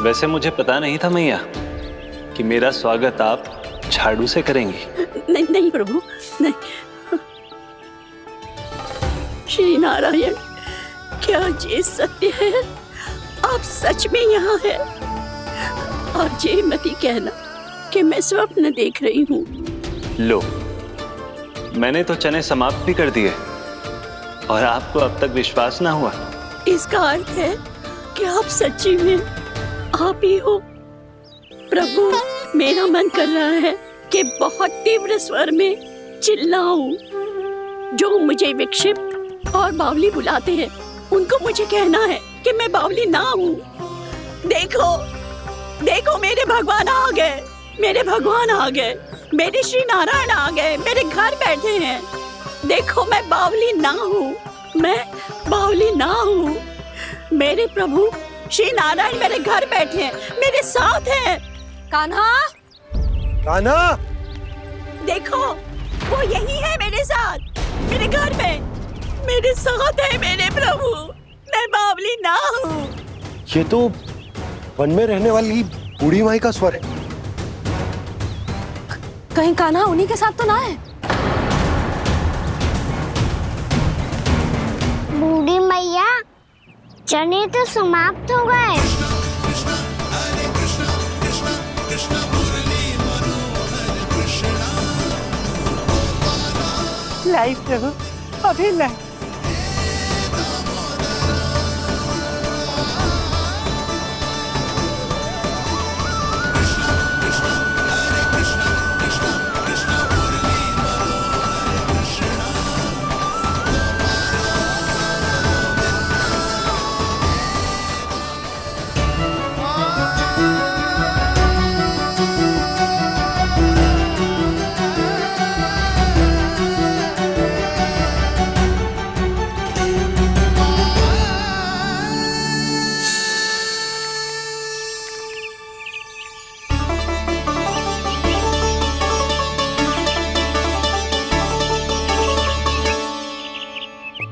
वैसे मुझे पता नहीं था मैया कि मेरा स्वागत आप झाड़ू से करेंगी। नहीं नहीं प्रभु, नहीं। श्री नारायण, क्या ये सत्य है? आप सच में यहाँ हैं? और ये मत ही कहना कि मैं स्वप्न देख रही हूँ। लो, मैंने तो चने समाप्त भी कर दिए और आपको अब तक विश्वास ना हुआ। इसका अर्थ है कि आप सच्ची में आप ही हो। प्रभु, मेरा मन कर रहा है कि बहुत तीव्र स्वर में चिल्लाऊं। जो मुझे विक्षिप्त और बावली बुलाते हैं, उनको मुझे कहना है कि मैं बावली ना हूँ। देखो, देखो, मेरे भगवान आ गए, मेरे भगवान आ गए, मेरे श्री नारायण आ गए, मेरे घर बैठे हैं। देखो, मैं बावली ना हूँ, मैं बावली ना हूँ। मेरे प्रभु श्री नारायण मेरे घर बैठे हैं, मेरे साथ हैं। कान्हा, कान्हा, देखो, वो यही है मेरे साथ, मेरे घर में, मेरे साथ है मेरे प्रभु। मैं बावली ना हूँ। ये तो वन में रहने वाली बूढ़ी माई का स्वर है। कहीं कान्हा उन्हीं के साथ तो ना है? बूढ़ी मैया, चने तो समाप्त हो गए। लाई प्रभु, अभी लाई।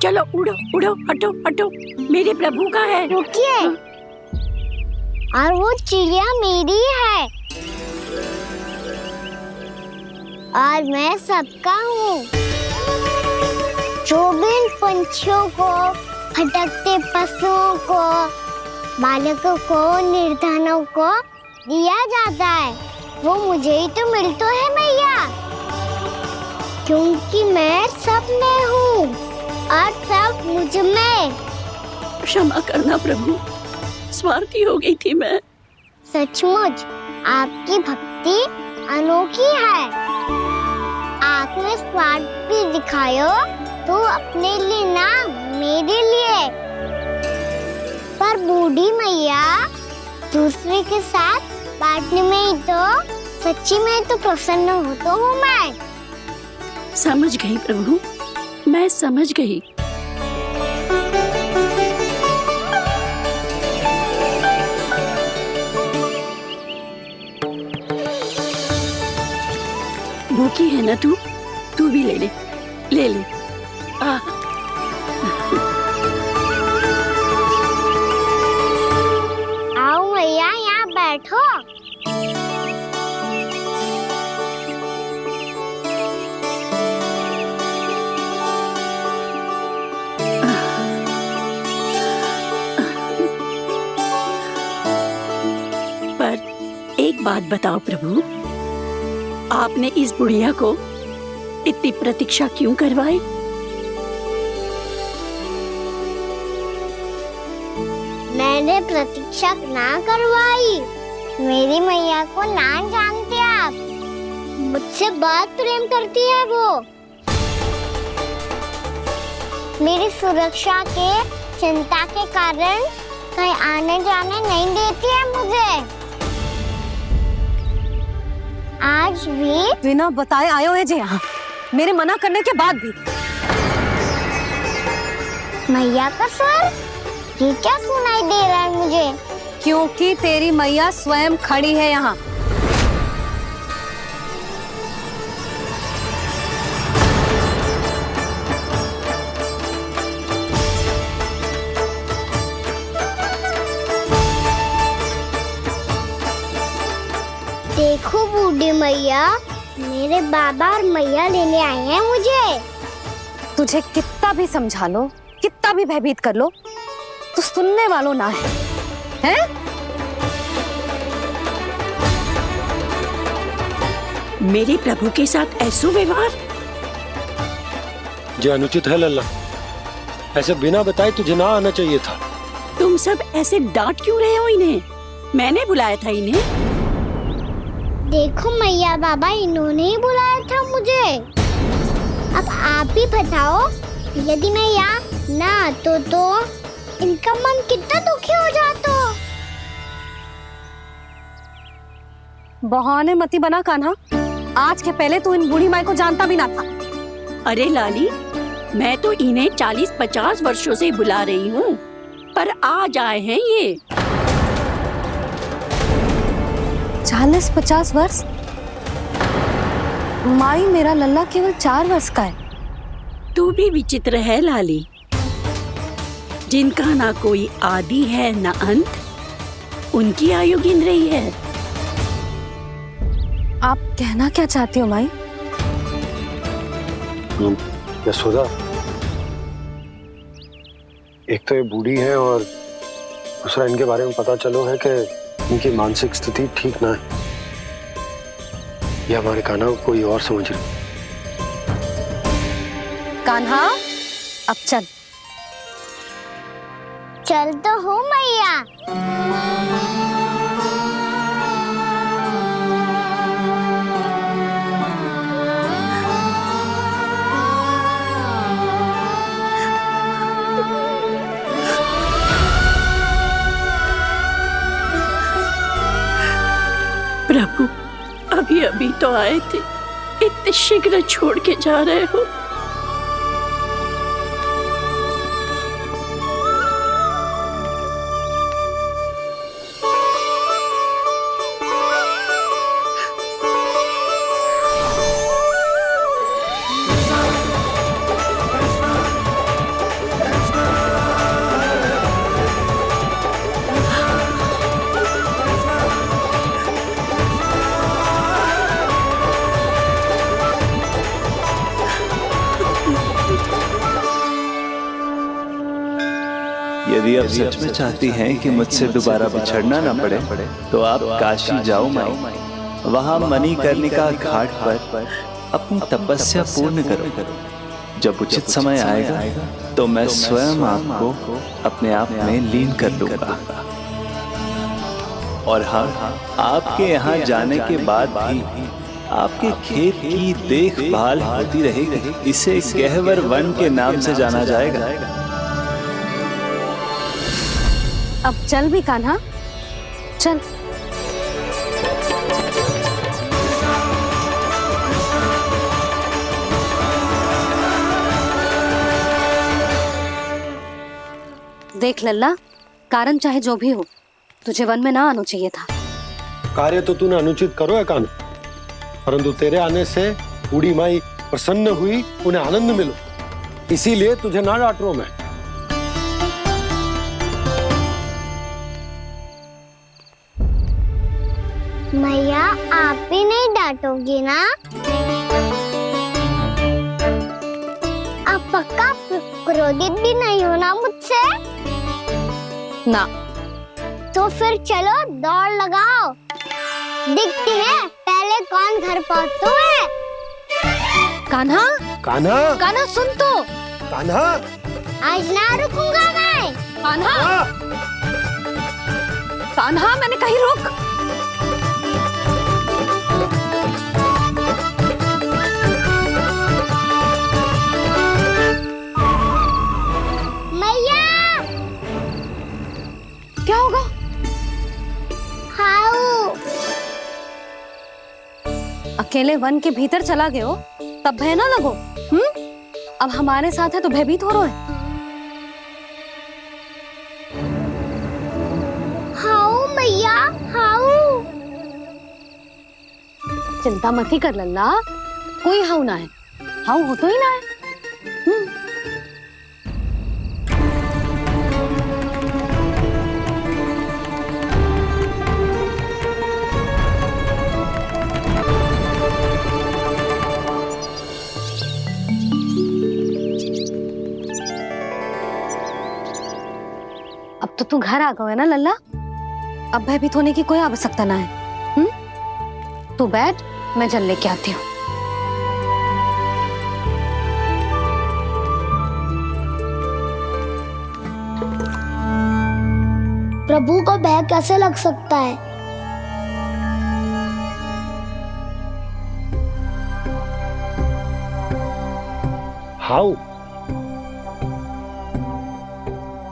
चलो उड़ो उड़ो, हटो हटो, मेरे प्रभु का है। रुकिए, और वो चिड़िया मेरी है और मैं सबका हूँ। जो भी इन पंछियों को, भटकते पशुओं को, बालकों को, निर्धनों को दिया जाता है, वो मुझे ही तो मिलता है मैया, क्योंकि मैं सब में हूँ और सब मुझ में। क्षमा करना प्रभु, स्वार्थी हो गई थी मैं। सचमुच आपकी भक्ति अनोखी है। आपने स्वार्थ भी दिखायो तो अपने लिए ना, मेरे लिए। पर बूढ़ी मैया, दूसरे के साथ बांटने में ही तो सच्ची में तो प्रसन्न होता हूँ मैं। समझ गई प्रभु, मैं समझ गई। भूखी है ना तू? तू भी ले ले, ले ले। आओ मैया, यहाँ बैठो। एक बात बताओ प्रभु, आपने इस बुढ़िया को इतनी प्रतीक्षा क्यों करवाई? मैंने प्रतीक्षा ना करवाई। मेरी मैया को ना जानते आप, मुझसे बहुत प्रेम करती है वो। मेरी सुरक्षा के चिंता के कारण कहीं आने जाने नहीं देती है मुझे। आज भी बिना बताए आयो है जे यहाँ, मेरे मना करने के बाद भी। मैया का स्वर, ये क्या सुनाई दे रहा है मुझे? क्योंकि तेरी मैया स्वयं खड़ी है यहाँ। देखो बूढ़ी मैया, मेरे बाबा और मैया लेने आए हैं मुझे। तुझे कितना भी समझा लो, कितना भी भयभीत कर लो, तो सुनने वालों ना है, हैं? मेरे प्रभु के साथ ऐसा व्यवहार? जो अनुचित है लल्ला, ऐसे बिना बताए तुझे ना आना चाहिए था। तुम सब ऐसे डांट क्यों रहे हो इन्हें? मैंने बुलाया था इन्हें। देखो मैया बाबा, इन्होंने ही बुलाया था मुझे। अब आप ही बताओ, यदि मैं यहाँ ना आतो तो इनका मन कितना दुखी हो जाता। बहाने मती बना कान्हा, आज के पहले तू इन बूढ़ी माई को जानता भी ना था। अरे लाली, मैं तो इन्हें 40-50 वर्षों से बुला रही हूँ, पर आज आए हैं ये। 40-50 वर्ष? माई, मेरा लल्ला केवल 4 वर्ष का है। तू भी विचित्र है लाली, जिनका ना कोई आदि है ना अंत, उनकी आयु गिन रही है। आप कहना क्या चाहती हो माई? यशोदा, एक तो ये बूढ़ी है और दूसरा इनके बारे में पता चलो है कि इनकी मानसिक स्थिति ठीक ना है। ये हमारे कान्हा को कोई और समझ रही। कान्हा, अब चल। चल तो हो मैया। प्रभु, अभी अभी तो आए थे, इतने शीघ्र छोड़ के जा रहे हो? यदि आप सच में चाहती हैं कि मुझसे दोबारा बिछड़ना ना पड़े, तो आप काशी जाओ माई। वहां मणिकर्णिका घाट पर अपनी तपस्या पूर्ण करो। जब उचित समय आएगा तो मैं स्वयं आपको अपने आप में लीन कर लूंगा। और हाँ, आपके यहाँ जाने के बाद भी आपके खेत की देखभाल होती रहेगी। इसे गहवर वन के नाम से जाना जाएगा। अब चल भी कान्हा, चल। देख लल्ला, कारण चाहे जो भी हो, तुझे वन में ना आना चाहिए था। कार्य तो तूने अनुचित करो है कान्हा, परंतु तेरे आने से बूढ़ी माई प्रसन्न हुई, उन्हें आनंद मिलो, इसीलिए तुझे ना डांट रहा हूं मैं। मैया, आप भी नहीं डांटोगी ना? आप पक्का क्रोधित भी नहीं हो ना मुझसे? ना। तो फिर चलो दौड़ लगाओ, दिखती है पहले कौन घर पहुंचता है। कान्हा, कान्हा, कान्हा सुन तो। कान्हा, आज ना रुकूंगा मैं। कान्हा, हाँ। कान्हा, मैंने कही रुक। मैया, क्या होगा? हाउ अकेले वन के भीतर चला गए हो, तब भय ना लगो। अब हमारे साथ है तो भयभीत हो रहे हैं। हाउ मैया, हाउ। चिंता मत ही कर लल्ला, कोई हाउ ना है। हाउ हो तो ही ना है। तू घर आ गया है ना लल्ला, अब भयभीत होने की कोई आवश्यकता ना है। तू बैठ, मैं जल लेके आती हूँ। प्रभु को भय कैसे लग सकता है? हाउ?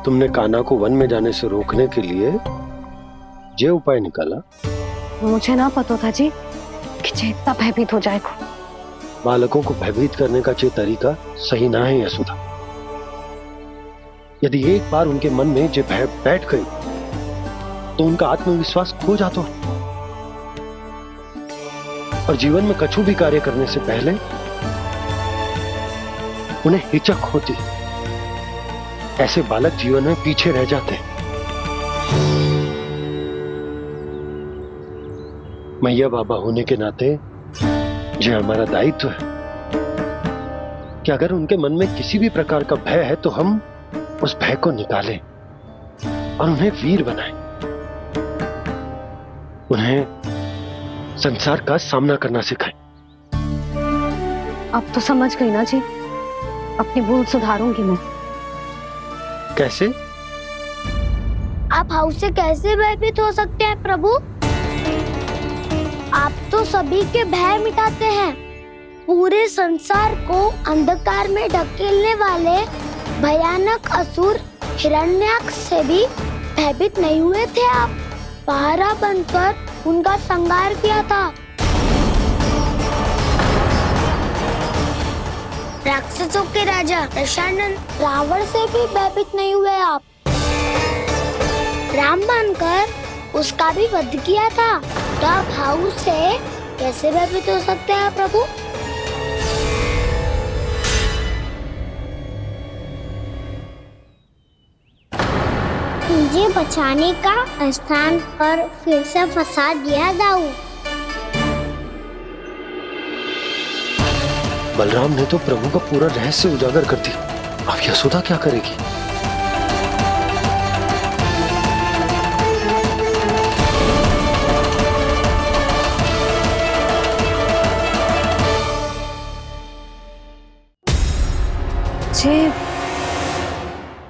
तुमने कान्हा को वन में जाने से रोकने के लिए ये उपाय निकाला? मुझे ना पता था जी कि जे इतना भयभीत हो जाएगा। बालकों को भयभीत करने का ये तरीका सही ना है यशोदा। यदि एक बार उनके मन में ये भय बैठ गई तो उनका आत्मविश्वास खो जाता है और जीवन में कछु भी कार्य करने से पहले उन्हें हिचक होती। ऐसे बालक जीवन में पीछे रह जाते हैं। मैया बाबा होने के नाते ये हमारा दायित्व है कि अगर उनके मन में किसी भी प्रकार का भय है तो हम उस भय को निकालें और उन्हें वीर बनाएं, उन्हें संसार का सामना करना सिखाएं। अब तो समझ गई ना जी, अपनी भूल सुधारूंगी मैं। कैसे? आप हाउस से कैसे भयभीत हो सकते हैं प्रभु? आप तो सभी के भय मिटाते हैं। पूरे संसार को अंधकार में ढकेलने वाले भयानक असुर हिरण्याक्ष से भी भयभीत नहीं हुए थे आप। पहरा बनकर उनका संहार किया था। राक्षसों के राजा दशानन रावण से भी भयभीत नहीं हुए आप। राम बनकर उसका भी वध किया था। तो आप हाउस से कैसे भयभीत हो सकते हैं प्रभु? मुझे बचाने का स्थान पर फिर से फंसा दिया दाऊ। बलराम ने तो प्रभु का पूरा रहस्य उजागर कर दिया। अब यशोदा क्या करेगी?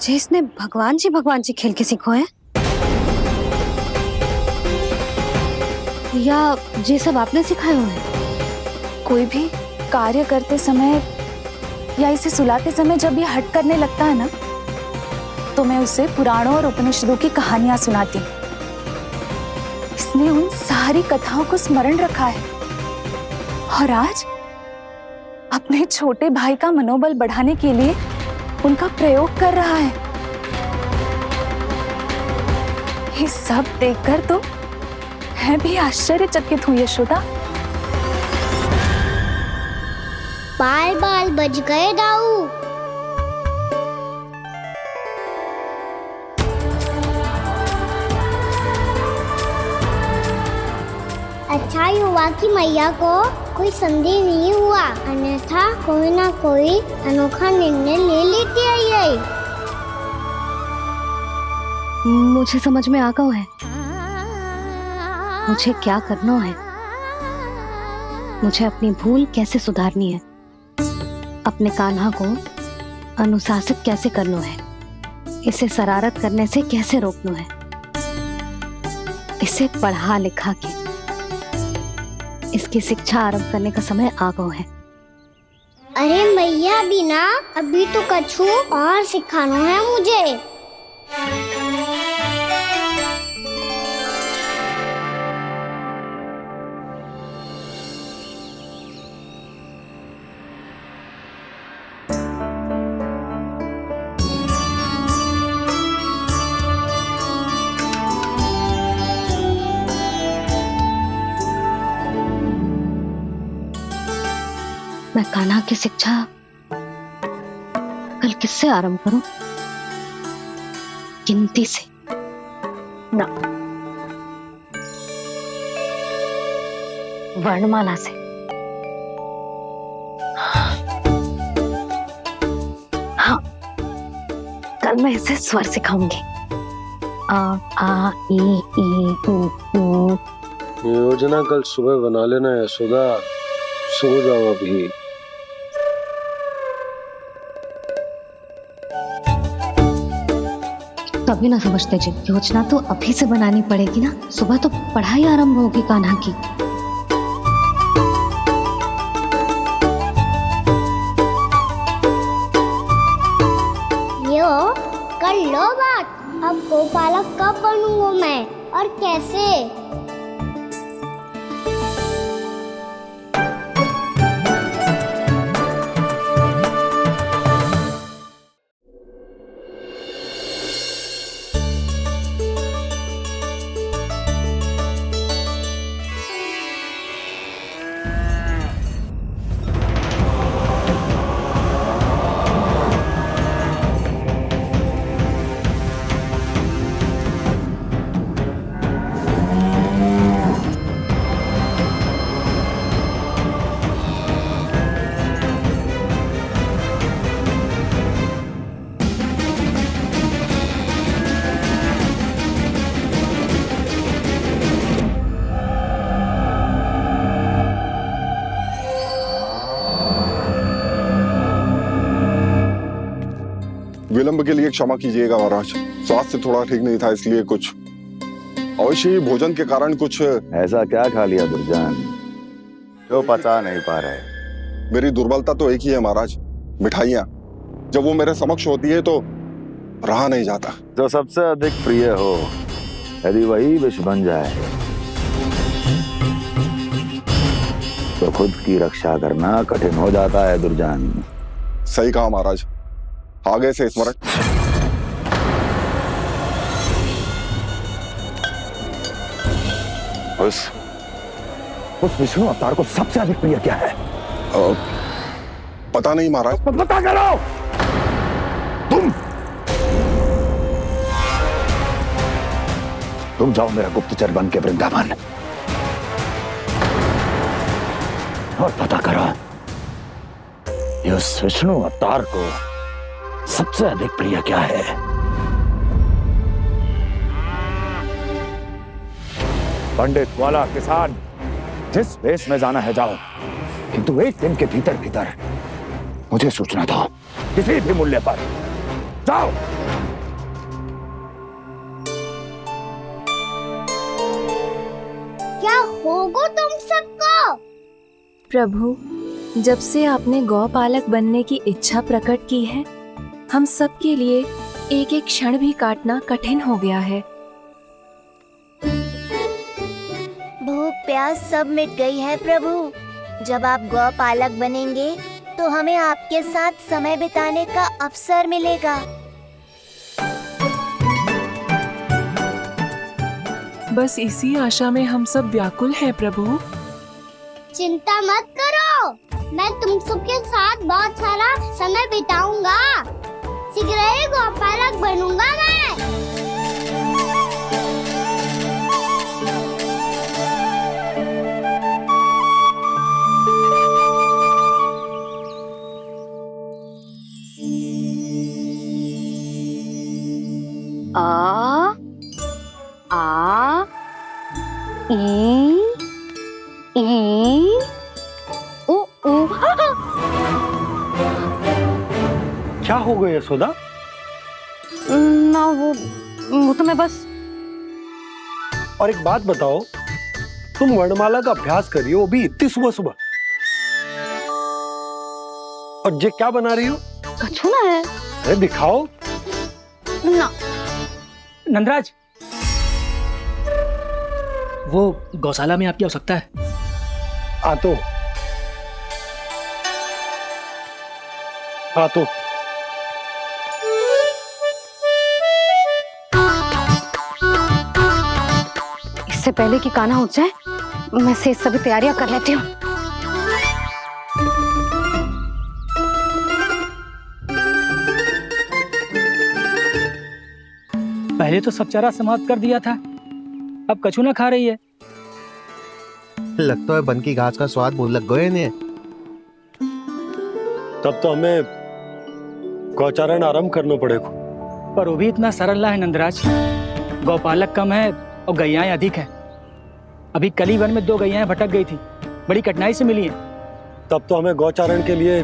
जे इसने भगवान जी खेल के सीखो है, या ये सब आपने सिखाए हुए हैं? कोई भी कार्य करते समय या इसे सुलाते समय जब ये हट करने लगता है ना, तो मैं उसे पुराणों और उपनिषदों की कहानियां सुनाती। इसने उन सारी कथाओं को स्मरण रखा है और आज अपने छोटे भाई का मनोबल बढ़ाने के लिए उनका प्रयोग कर रहा है। ये सब देखकर तो मैं भी आश्चर्यचकित हुई यशोदा। बाल बज गए दाऊ। अच्छा ही हुआ कि मैया को कोई संदेह नहीं हुआ, अन्यथा कोई ना कोई अनोखा निर्णय ले लेती है ये। मुझे समझ में आ गया है मुझे क्या करना है। मुझे अपनी भूल कैसे सुधारनी है, अपने कान्हा को अनुशासित कैसे करना है, इसे शरारत करने से कैसे रोकना है, इसे पढ़ा लिखा के इसकी शिक्षा आरंभ करने का समय आ गया है। अरे मैया बिना अभी तो कछु और सिखाना है मुझे। मैं कान्हा की शिक्षा कल किससे आरंभ करूं? गिनती से ना, वर्णमाला से। हाँ, कल मैं इसे स्वर सिखाऊंगी। आ ई उ। योजना कल सुबह बना लेना यशोदा, सो जाओ अभी। कभी ना समझते जी, योजना तो अभी से बनानी पड़ेगी ना, सुबह तो पढ़ाई आरंभ होगी कान्हा की। यो कर लो बात, अब गोपालक कब बनूंगा मैं और कैसे? विलंब के लिए क्षमा कीजिएगा महाराज, स्वास्थ्य थोड़ा ठीक नहीं था इसलिए कुछ अवश्य ही भोजन के कारण कुछ। ऐसा क्या खा लिया दुर्जन जो पचा नहीं पा रहे? मेरी दुर्बलता तो एक ही है महाराज, मिठाइयाँ। जब वो मेरे समक्ष होती है तो रहा नहीं जाता। जो सबसे अधिक प्रिय हो, यदि वही विष बन जाए तो खुद की रक्षा करना कठिन हो जाता है दुर्जन। सही कहा महाराज, आगे से स्मरण। उस विष्णु अवतार को सबसे अधिक प्रिय क्या है? पता नहीं महाराज। पता करो। तुम जाओ मेरा गुप्तचर बन के वृंदावन और पता करो उस विष्णु अवतार को सबसे अधिक प्रिय क्या है। पंडित वाला किसान जिस वेश में जाना है जाओ, किंतु एक दिन के भीतर भीतर मुझे सूचना दो, किसी भी मूल्य पर जाओ। क्या होगा तुम सबको? प्रभु, जब से आपने गौपालक बनने की इच्छा प्रकट की है, हम सब के लिए एक एक क्षण भी काटना कठिन हो गया है। भूख प्यास सब मिट गई है प्रभु। जब आप गौपालक बनेंगे तो हमें आपके साथ समय बिताने का अवसर मिलेगा। बस इसी आशा में हम सब व्याकुल हैं प्रभु। चिंता मत करो, मैं तुम सबके साथ बहुत सारा समय बिताऊंगा। शीघ्र ही गोपालक बनूंगा मैं। आ ई उ उ। क्या हो गया यशोदा? ना वो तो मैं बस। और एक बात बताओ, तुम वर्णमाला का अभ्यास कर रही हो, वो भी इतनी सुबह सुबह, और ये क्या बना रही हो? कछुआ है। अरे दिखाओ ना। नंदराज, वो गौशाला में आपकी आवश्यकता है। आ तो इससे पहले कि कान्हा उठ जाए, मैं से सभी तैयारियां कर लेती हूँ। पहले तो सब चारा समाप्त कर दिया था, अब कछू ना खा रही है। लगता है बन की घास का स्वाद भूल लग गए इन्हें। तब तो हमें गौचारण आरंभ करना पड़ेगा। पर वो भी इतना सरल ना है नंदराज। गौपालक कम है और गैयाएं अधिक हैं। अभी कली वन में 2 गैयाएं भटक गई थी, बड़ी कठिनाई से मिली हैं। तब तो हमें गौचारण के लिए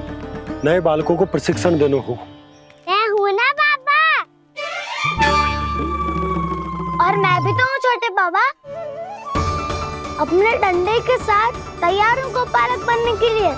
नए बालकों को प्रशिक्षण देना हो। मैं हूँ ना बाबा, और मैं भी तो हूँ छोटे बाबा। अपने डंडे के साथ तैयार हूँ गौपालक बनने के लिए।